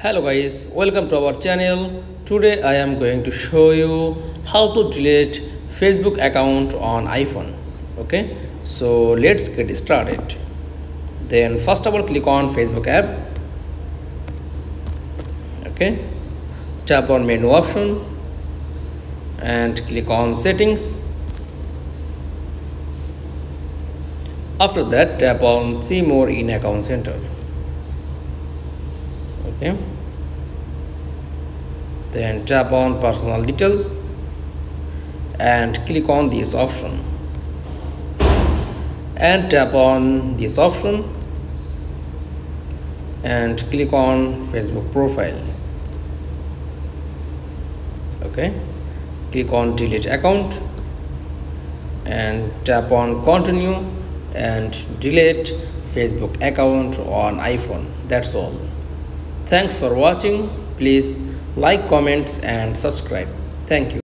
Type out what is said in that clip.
Hello guys, welcome to our channel. Today I am going to show you how to delete Facebook account on iPhone. Okay, so let's get started. Then first of all, click on Facebook app. Okay, tap on menu option and click on settings. After that, tap on see more in account center. Okay, then tap on personal details and click on this option and tap on this option and click on Facebook profile. Okay, click on delete account and tap on continue and delete Facebook account on iPhone. That's all. Thanks for watching. Please like, comments and subscribe. Thank you.